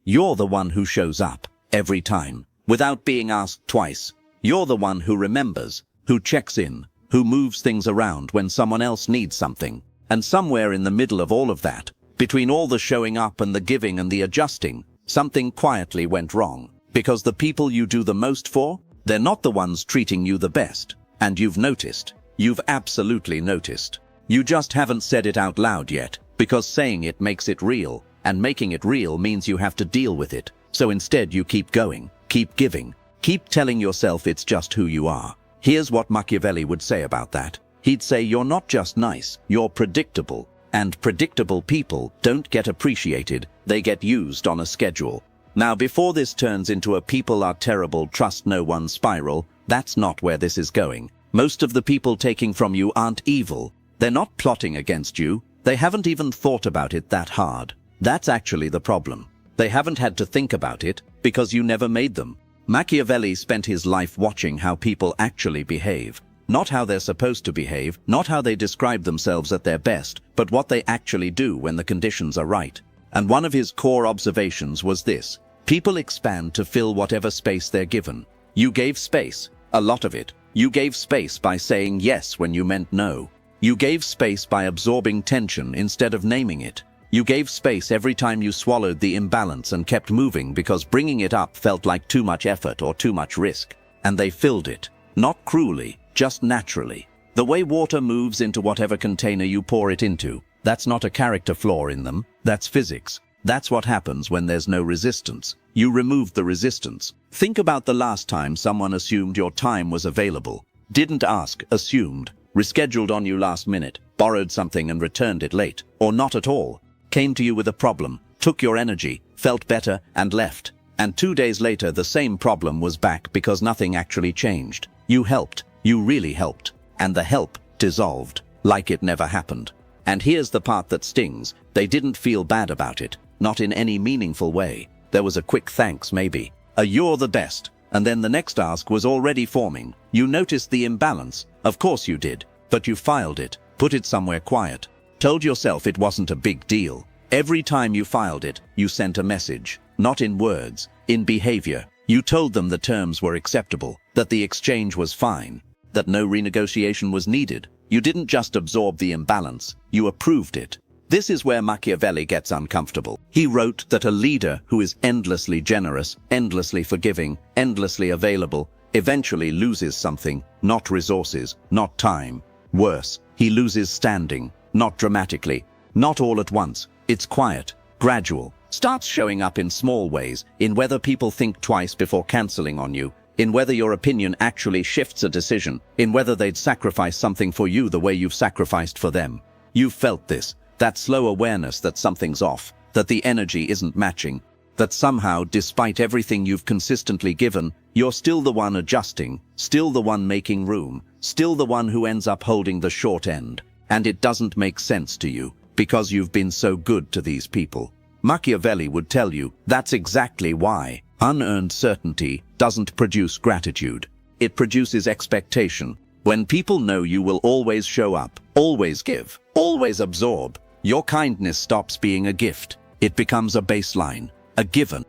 You're the one who shows up, every time, without being asked twice. You're the one who remembers, who checks in, who moves things around when someone else needs something. And somewhere in the middle of all of that, between all the showing up and the giving and the adjusting, something quietly went wrong. Because the people you do the most for, they're not the ones treating you the best. And you've noticed. You've absolutely noticed. You just haven't said it out loud yet, because saying it makes it real, and making it real means you have to deal with it. So instead you keep going, keep giving, keep telling yourself it's just who you are. Here's what Machiavelli would say about that. He'd say you're not just nice, you're predictable. And predictable people don't get appreciated, they get used on a schedule. Now before this turns into a people are terrible, trust no one spiral, that's not where this is going. Most of the people taking from you aren't evil. They're not plotting against you. They haven't even thought about it that hard. That's actually the problem. They haven't had to think about it because you never made them. Machiavelli spent his life watching how people actually behave. Not how they're supposed to behave, not how they describe themselves at their best, but what they actually do when the conditions are right. And one of his core observations was this: people expand to fill whatever space they're given. You gave space, a lot of it. You gave space by saying yes when you meant no. You gave space by absorbing tension instead of naming it. You gave space every time you swallowed the imbalance and kept moving because bringing it up felt like too much effort or too much risk. And they filled it. Not cruelly, just naturally. The way water moves into whatever container you pour it into. That's not a character flaw in them, that's physics. That's what happens when there's no resistance. You removed the resistance. Think about the last time someone assumed your time was available. Didn't ask, assumed. Rescheduled on you last minute, borrowed something and returned it late, or not at all. Came to you with a problem, took your energy, felt better, and left. And 2 days later the same problem was back because nothing actually changed. You helped, you really helped, and the help dissolved, like it never happened. And here's the part that stings: they didn't feel bad about it, not in any meaningful way. There was a quick thanks maybe, a "you're the best," and then the next ask was already forming. You noticed the imbalance, of course you did, but you filed it, put it somewhere quiet. Told yourself it wasn't a big deal. Every time you filed it, you sent a message, not in words, in behavior. You told them the terms were acceptable, that the exchange was fine, that no renegotiation was needed. You didn't just absorb the imbalance, you approved it. This is where Machiavelli gets uncomfortable. He wrote that a leader who is endlessly generous, endlessly forgiving, endlessly available, eventually loses something, not resources, not time. Worse, he loses standing. Not dramatically, not all at once. It's quiet, gradual, starts showing up in small ways, in whether people think twice before canceling on you, in whether your opinion actually shifts a decision, in whether they'd sacrifice something for you the way you've sacrificed for them. You've felt this, that slow awareness that something's off, that the energy isn't matching, that somehow, despite everything you've consistently given, you're still the one adjusting, still the one making room, still the one who ends up holding the short end. And it doesn't make sense to you, because you've been so good to these people. Machiavelli would tell you that's exactly why. Unearned certainty doesn't produce gratitude. It produces expectation. When people know you will always show up, always give, always absorb, your kindness stops being a gift. It becomes a baseline, a given.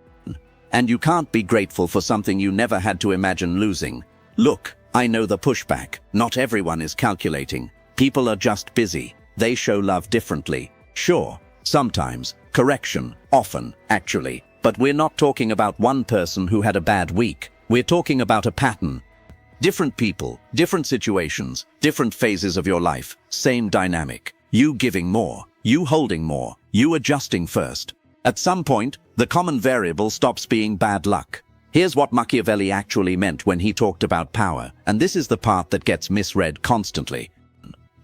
And you can't be grateful for something you never had to imagine losing. Look, I know the pushback. Not everyone is calculating. People are just busy. They show love differently. Sure, sometimes, correction, often, actually. But we're not talking about one person who had a bad week. We're talking about a pattern. Different people, different situations, different phases of your life, same dynamic. You giving more, you holding more, you adjusting first. At some point, the common variable stops being bad luck. Here's what Machiavelli actually meant when he talked about power, and this is the part that gets misread constantly.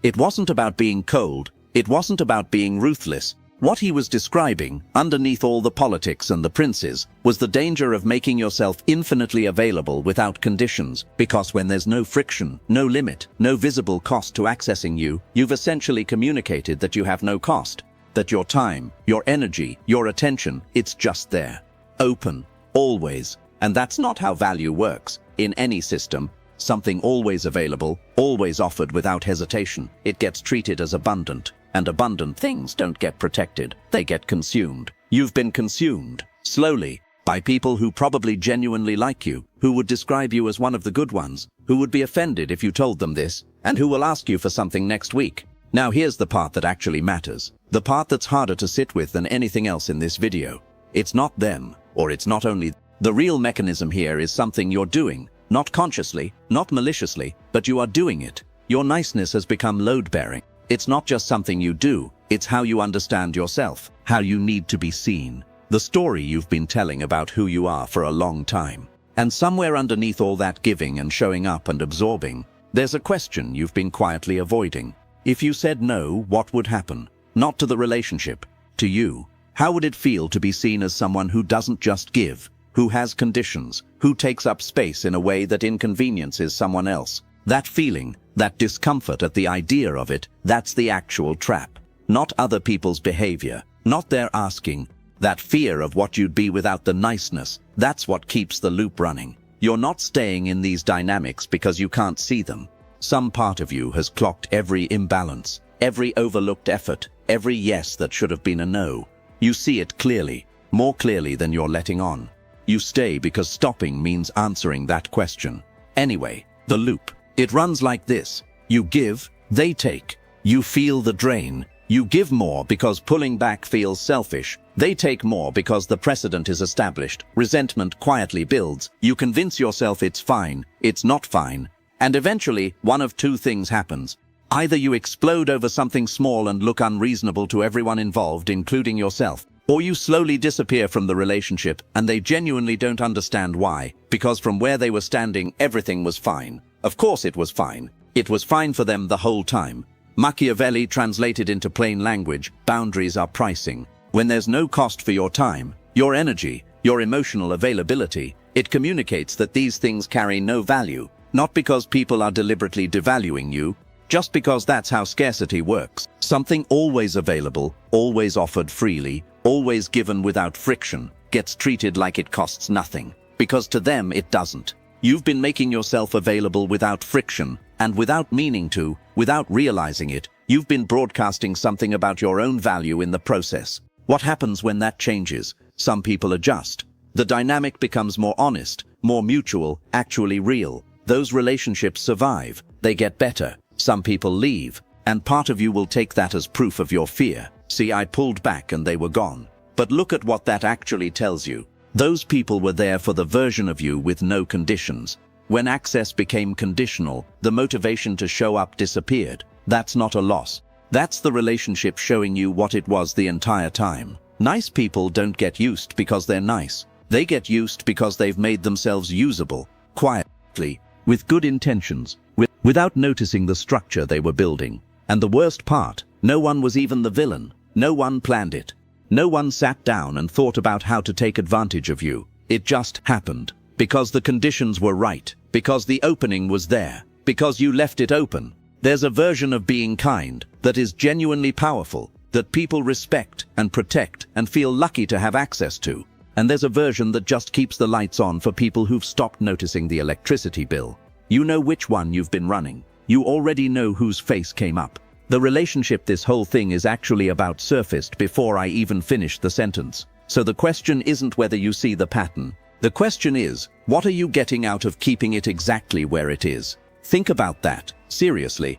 It wasn't about being cold, it wasn't about being ruthless. What he was describing, underneath all the politics and the princes, was the danger of making yourself infinitely available without conditions, because when there's no friction, no limit, no visible cost to accessing you, you've essentially communicated that you have no cost, that your time, your energy, your attention, it's just there. Open, always. And that's not how value works. In any system, something always available, always offered without hesitation, it gets treated as abundant. And abundant things don't get protected, they get consumed. You've been consumed. Slowly, by people who probably genuinely like you, who would describe you as one of the good ones, who would be offended if you told them this, and who will ask you for something next week. Now here's the part that actually matters. The part that's harder to sit with than anything else in this video. It's not them, or it's not only. The real mechanism here is something you're doing, not consciously, not maliciously, but you are doing it. Your niceness has become load-bearing. It's not just something you do, it's how you understand yourself, how you need to be seen. The story you've been telling about who you are for a long time. And somewhere underneath all that giving and showing up and absorbing, there's a question you've been quietly avoiding. If you said no, what would happen? Not to the relationship, to you. How would it feel to be seen as someone who doesn't just give, who has conditions, who takes up space in a way that inconveniences someone else? That feeling, that discomfort at the idea of it, that's the actual trap. Not other people's behavior, not their asking. That fear of what you'd be without the niceness, that's what keeps the loop running. You're not staying in these dynamics because you can't see them. Some part of you has clocked every imbalance, every overlooked effort, every yes that should have been a no. You see it clearly, more clearly than you're letting on. You stay because stopping means answering that question. Anyway, the loop. It runs like this. You give, they take. You feel the drain. You give more because pulling back feels selfish. They take more because the precedent is established. Resentment quietly builds. You convince yourself it's fine, it's not fine. And eventually, one of two things happens. Either you explode over something small and look unreasonable to everyone involved, including yourself, or you slowly disappear from the relationship and they genuinely don't understand why, because from where they were standing, everything was fine. Of course it was fine. It was fine for them the whole time. Machiavelli translated into plain language, boundaries are pricing. When there's no cost for your time, your energy, your emotional availability, it communicates that these things carry no value, not because people are deliberately devaluing you, just because that's how scarcity works. Something always available, always offered freely, always given without friction, gets treated like it costs nothing, because to them it doesn't. You've been making yourself available without friction, and without meaning to, without realizing it, you've been broadcasting something about your own value in the process. What happens when that changes? Some people adjust. The dynamic becomes more honest, more mutual, actually real. Those relationships survive. They get better. Some people leave. And part of you will take that as proof of your fear. See, I pulled back and they were gone. But look at what that actually tells you. Those people were there for the version of you with no conditions. When access became conditional, the motivation to show up disappeared. That's not a loss. That's the relationship showing you what it was the entire time. Nice people don't get used because they're nice. They get used because they've made themselves usable, quietly, with good intentions, without noticing the structure they were building. And the worst part, no one was even the villain. No one planned it. No one sat down and thought about how to take advantage of you. It just happened. Because the conditions were right. Because the opening was there. Because you left it open. There's a version of being kind that is genuinely powerful, that people respect and protect and feel lucky to have access to. And there's a version that just keeps the lights on for people who've stopped noticing the electricity bill. You know which one you've been running. You already know whose face came up. The relationship this whole thing is actually about surfaced before I even finished the sentence. So the question isn't whether you see the pattern. The question is, what are you getting out of keeping it exactly where it is? Think about that, seriously.